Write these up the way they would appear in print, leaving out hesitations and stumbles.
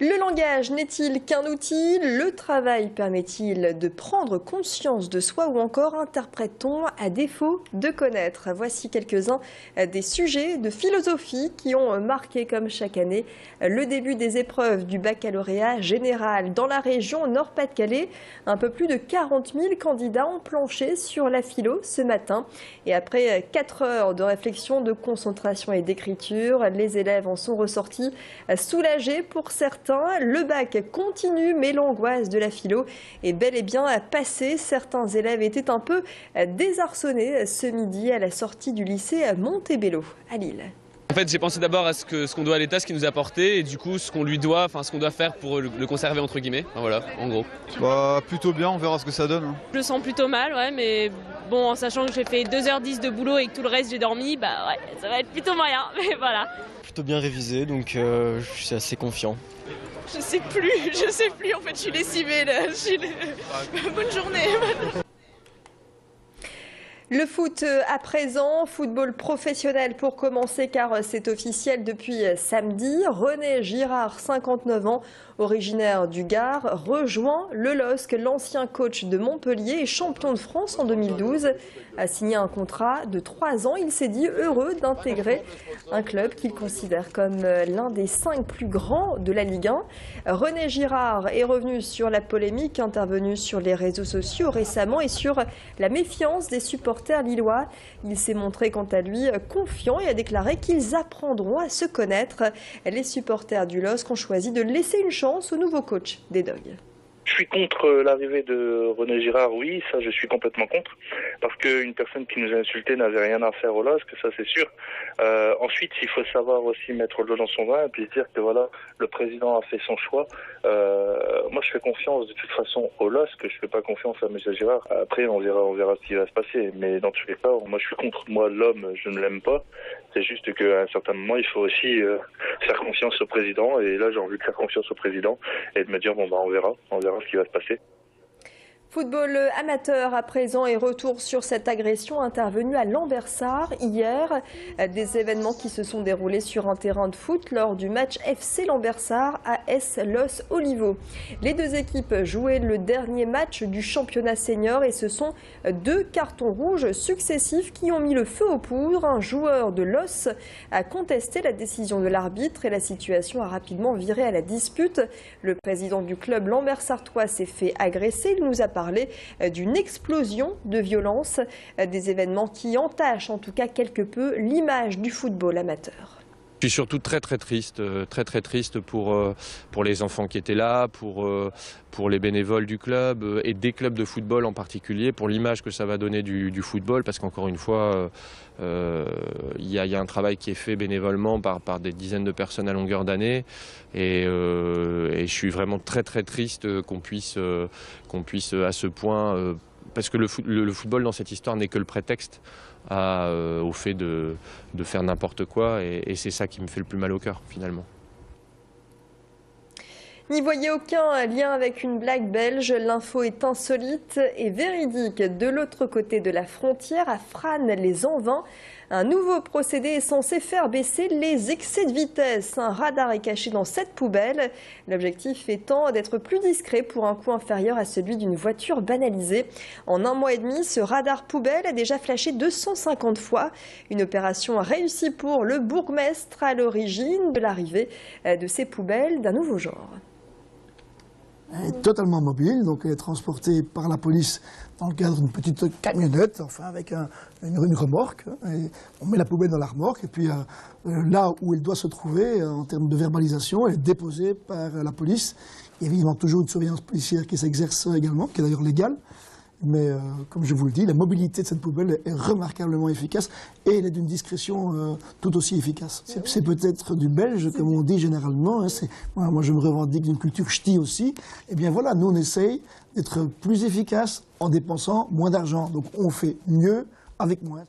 Le langage n'est-il qu'un outil? Le travail permet-il de prendre conscience de soi ou encore interprète-t-on à défaut de connaître? Voici quelques-uns des sujets de philosophie qui ont marqué comme chaque année le début des épreuves du baccalauréat général. Dans la région Nord-Pas-de-Calais, un peu plus de 40 000 candidats ont planché sur la philo ce matin. Et après 4 heures de réflexion, de concentration et d'écriture, les élèves en sont ressortis soulagés. Pour certains, le bac continue, mais l'angoisse de la philo est bel et bien passée. Certains élèves étaient un peu désarçonnés ce midi à la sortie du lycée Montebello à Lille. En fait, j'ai pensé d'abord à ce qu'on doit à l'État, ce qu'il nous a apporté, et du coup, ce qu'on lui doit, enfin, ce qu'on doit faire pour le conserver, entre guillemets. Enfin, voilà, en gros. Bah, plutôt bien, on verra ce que ça donne. Je le sens plutôt mal, ouais, mais bon, en sachant que j'ai fait 2h10 de boulot et que tout le reste j'ai dormi, bah ouais, ça va être plutôt moyen, mais voilà. Plutôt bien révisé, donc je suis assez confiant. Je sais plus, en fait, je suis lessivée, là. Bonne journée. Le foot à présent, football professionnel pour commencer car c'est officiel depuis samedi. René Girard, 59 ans, originaire du Gard, rejoint le LOSC. L'ancien coach de Montpellier et champion de France en 2012 a signé un contrat de 3 ans. Il s'est dit heureux d'intégrer un club qu'il considère comme l'un des 5 plus grands de la Ligue 1. René Girard est revenu sur la polémique intervenue sur les réseaux sociaux récemment et sur la méfiance des supporters lillois. Il s'est montré quant à lui confiant et a déclaré qu'ils apprendront à se connaître. Les supporters du LOSC ont choisi de laisser une chance au nouveau coach des Dogs. Je suis contre l'arrivée de René Girard, oui, ça je suis complètement contre, parce qu'une personne qui nous a insultés n'avait rien à faire au LOSC, ça c'est sûr. Ensuite, il faut savoir aussi mettre l'eau dans son vin et puis dire que voilà, le président a fait son choix. Moi je fais confiance de toute façon au LOSC, je fais pas confiance à M. Girard. Après on verra ce qui va se passer, mais dans tous les cas, moi je suis contre. Moi l'homme, je ne l'aime pas, c'est juste qu'à un certain moment il faut aussi faire confiance au président, et là j'ai envie de faire confiance au président et de me dire bon bah on verra ce qui va se passer. Football amateur à présent et retour sur cette agression intervenue à Lambersart hier. Des événements qui se sont déroulés sur un terrain de foot lors du match FC Lambersart AS Los Olivos. Les deux équipes jouaient le dernier match du championnat senior et ce sont 2 cartons rouges successifs qui ont mis le feu aux poudres. Un joueur de Los a contesté la décision de l'arbitre et la situation a rapidement viré à la dispute. Le président du club lambersartois s'est fait agresser. Il nous a parlé d'une explosion de violence, des événements qui entachent en tout cas quelque peu l'image du football amateur. Je suis surtout très triste pour les enfants qui étaient là, pour les bénévoles du club et des clubs de football en particulier, pour l'image que ça va donner du football, parce qu'encore une fois, il y a un travail qui est fait bénévolement par des dizaines de personnes à longueur d'année, et je suis vraiment très triste qu'on puisse à ce point, parce que le football dans cette histoire n'est que le prétexte au fait de faire n'importe quoi, et c'est ça qui me fait le plus mal au cœur finalement. N'y voyez aucun lien avec une blague belge, l'info est insolite et véridique. De l'autre côté de la frontière, à Frasnes-les-Anvins, un nouveau procédé est censé faire baisser les excès de vitesse. Un radar est caché dans cette poubelle. L'objectif étant d'être plus discret pour un coût inférieur à celui d'une voiture banalisée. En 1 mois et demi, ce radar poubelle a déjà flashé 250 fois. Une opération réussie pour le bourgmestre à l'origine de l'arrivée de ces poubelles d'un nouveau genre. Elle est totalement mobile, donc elle est transportée par la police dans le cadre d'une petite camionnette, enfin avec une remorque. Et on met la poubelle dans la remorque et puis là où elle doit se trouver en termes de verbalisation, elle est déposée par la police. Il y a évidemment toujours une surveillance policière qui s'exerce également, qui est d'ailleurs légale. Mais comme je vous le dis, la mobilité de cette poubelle est remarquablement efficace et elle est d'une discrétion tout aussi efficace. C'est peut-être du belge, comme on dit généralement. Hein, moi, je me revendique d'une culture ch'ti aussi. Eh bien voilà, nous on essaye d'être plus efficace en dépensant moins d'argent. Donc on fait mieux avec moins.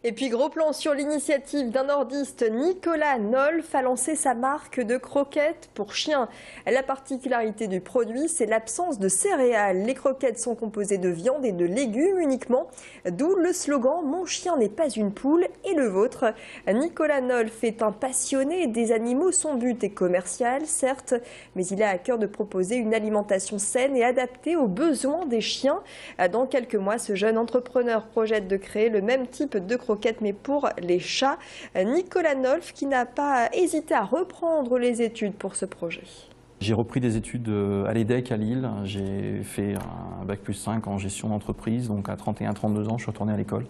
Et puis gros plan sur l'initiative d'un nordiste, Nicolas Nolf a lancé sa marque de croquettes pour chiens. La particularité du produit, c'est l'absence de céréales. Les croquettes sont composées de viande et de légumes uniquement, d'où le slogan « Mon chien n'est pas une poule et le vôtre ». Nicolas Nolf est un passionné des animaux. Son but est commercial, certes, mais il a à cœur de proposer une alimentation saine et adaptée aux besoins des chiens. Dans quelques mois, ce jeune entrepreneur projette de créer le même type de croquettes, mais pour les chats. Nicolas Nolf qui n'a pas hésité à reprendre les études pour ce projet. J'ai repris des études à l'EDEC à Lille. J'ai fait un bac+5 en gestion d'entreprise, donc à 31-32 ans, je suis retourné à l'école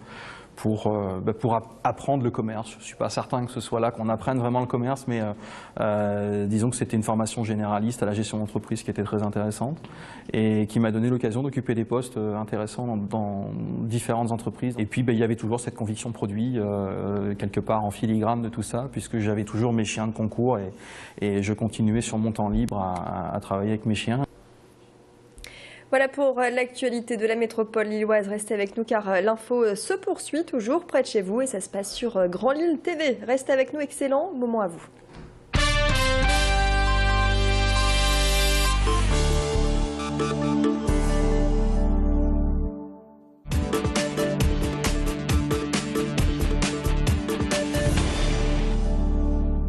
pour apprendre le commerce. Je ne suis pas certain que ce soit là qu'on apprenne vraiment le commerce, mais disons que c'était une formation généraliste à la gestion d'entreprise qui était très intéressante et qui m'a donné l'occasion d'occuper des postes intéressants dans différentes entreprises. Et puis il y avait toujours cette conviction produit, quelque part en filigrane de tout ça, puisque j'avais toujours mes chiens de concours et je continuais sur mon temps libre à travailler avec mes chiens. Voilà pour l'actualité de la métropole lilloise. Restez avec nous car l'info se poursuit toujours près de chez vous et ça se passe sur Grand Lille TV. Restez avec nous, excellent moment à vous.